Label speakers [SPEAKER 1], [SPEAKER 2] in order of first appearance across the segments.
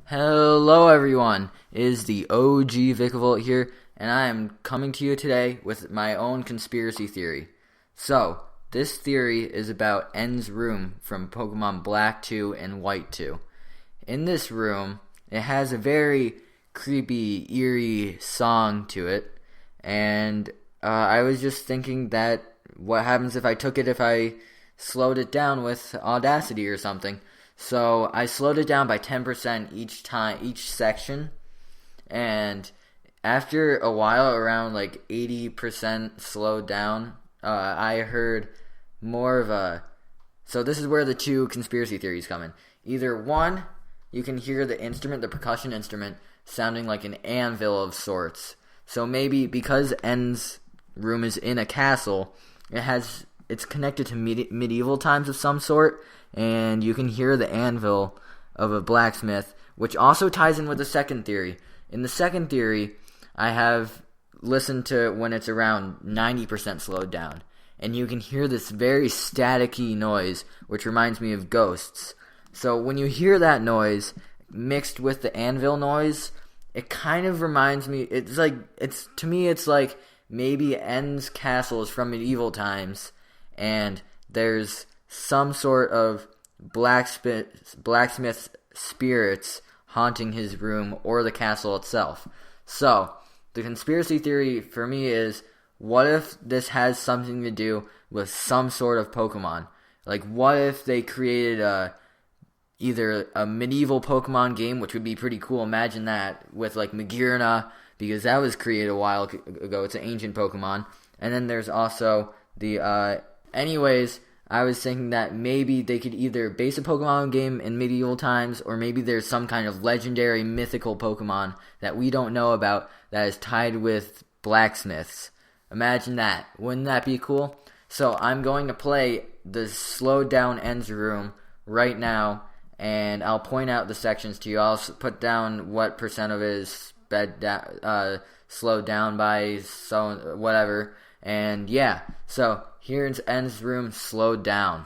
[SPEAKER 1] Hello everyone, it is the OG Vikavolt here, and I am coming to you today with my own conspiracy theory. So, this theory is about N's room from Pokemon Black 2 and White 2. In this room, it has a very creepy, eerie song to it, and I was just thinking that what happens if I slowed it down with Audacity or something. So I slowed it down by 10% each section, and after a while, around like 80% slowed down, I heard more of a. So this is where the two conspiracy theories come in. Either one, you can hear the percussion instrument, sounding like an anvil of sorts. So maybe because N's room is in a castle, it's connected to medieval times of some sort, and you can hear the anvil of a blacksmith, which also ties in with the second theory. In the second theory, I have listened to when it's around 90% slowed down, and you can hear this very staticky noise, which reminds me of ghosts. So when you hear that noise mixed with the anvil noise, it kind of reminds me, to me it's like maybe N's castle is from medieval times, and there's some sort of blacksmith spirits haunting his room or the castle itself. So, the conspiracy theory for me is, what if this has something to do with some sort of Pokemon? Like, what if they created either a medieval Pokemon game, which would be pretty cool, imagine that, with like Magearna, because that was created a while ago, it's an ancient Pokemon, and then there's also the, anyways, I was thinking that maybe they could either base a Pokemon game in medieval times, or maybe there's some kind of legendary mythical Pokemon that we don't know about that is tied with blacksmiths. Imagine that. Wouldn't that be cool? So I'm going to play the slowed down N's room right now, and I'll point out the sections to you. I'll put down what percent of it is slowed down by so whatever. And yeah, so here's N's room slowed down.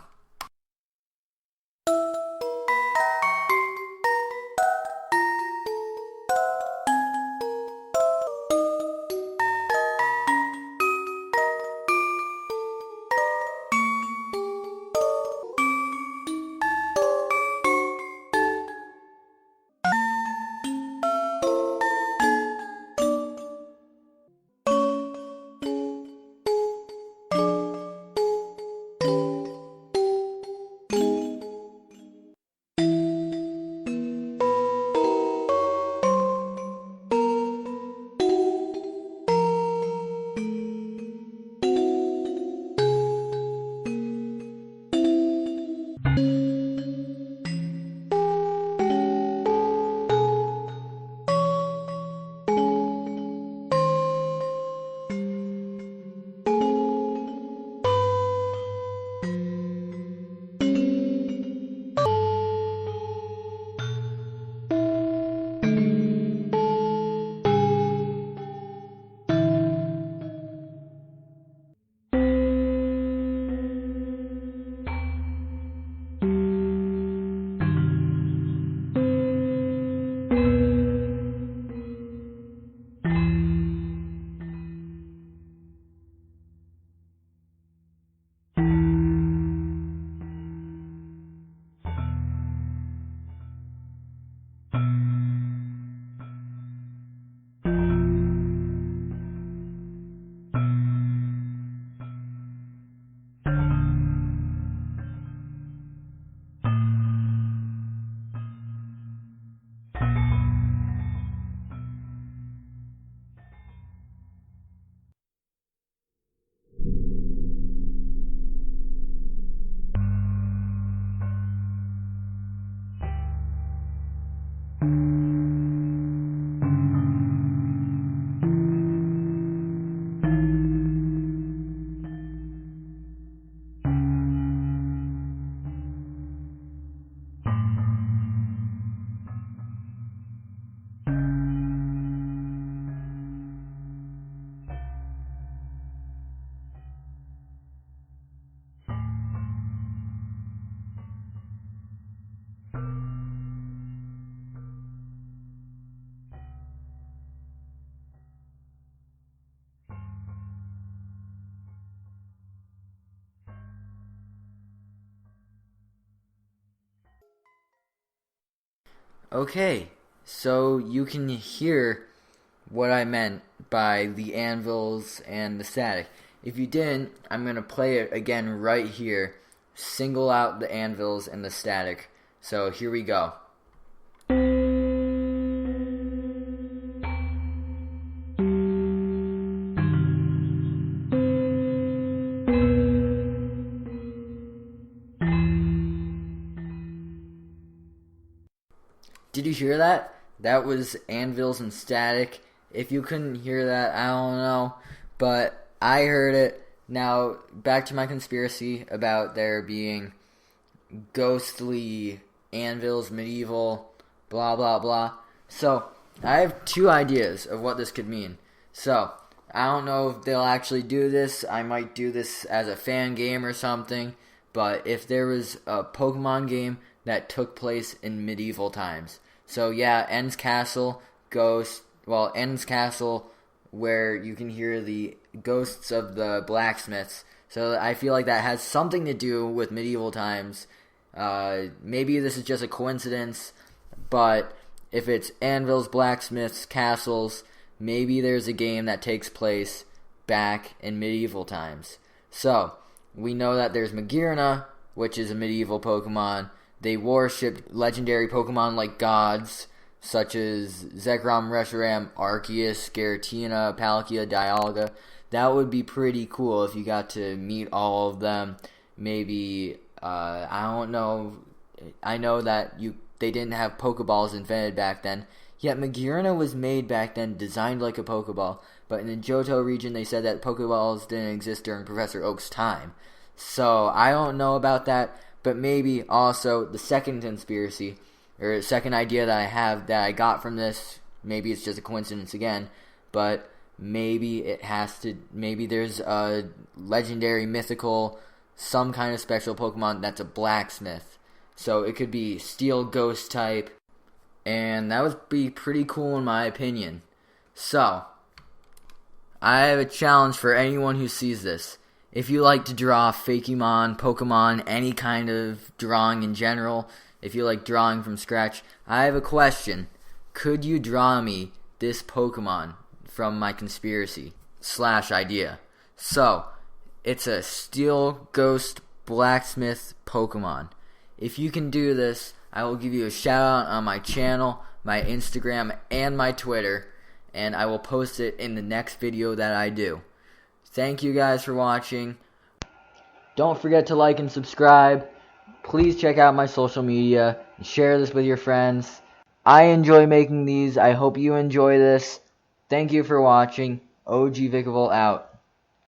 [SPEAKER 1] Okay, so you can hear what I meant by the anvils and the static. If you didn't, I'm going to play it again right here. Single out the anvils and the static. So here we go. Did you hear that? That was anvils and static. If you couldn't hear that, I don't know. But I heard it. Now, back to my conspiracy about there being ghostly anvils, medieval, blah, blah, blah. So, I have two ideas of what this could mean. So, I don't know if they'll actually do this. I might do this as a fan game or something. But if there was a Pokemon game that took place in medieval times. So yeah, Ends Castle, Ends Castle, where you can hear the ghosts of the blacksmiths. So I feel like that has something to do with medieval times. Maybe this is just a coincidence, but if it's anvils, blacksmiths, castles, maybe there's a game that takes place back in medieval times. So, we know that there's Magearna, which is a medieval Pokemon. They worshipped legendary Pokemon like gods, such as Zekrom, Reshiram, Arceus, Giratina, Palkia, Dialga. That would be pretty cool if you got to meet all of them. Maybe, I don't know. I know that they didn't have Pokeballs invented back then. Yet Magearna was made back then, designed like a Pokeball. But in the Johto region, they said that Pokeballs didn't exist during Professor Oak's time. So, I don't know about that. But maybe also the second conspiracy, or second idea that I have that I got from this, maybe it's just a coincidence again, but maybe there's a legendary, mythical, some kind of special Pokemon that's a blacksmith. So it could be Steel Ghost type, and that would be pretty cool in my opinion. So, I have a challenge for anyone who sees this. If you like to draw Fakemon, Pokemon, any kind of drawing in general, if you like drawing from scratch, I have a question. Could you draw me this Pokemon from my conspiracy / idea? So, it's a Steel Ghost Blacksmith Pokemon. If you can do this, I will give you a shout out on my channel, my Instagram, and my Twitter, and I will post it in the next video that I do. Thank you guys for watching. Don't forget to like and subscribe. Please check out my social media and share this with your friends. I enjoy making these. I hope you enjoy this. Thank you for watching. OG Vikavolt out.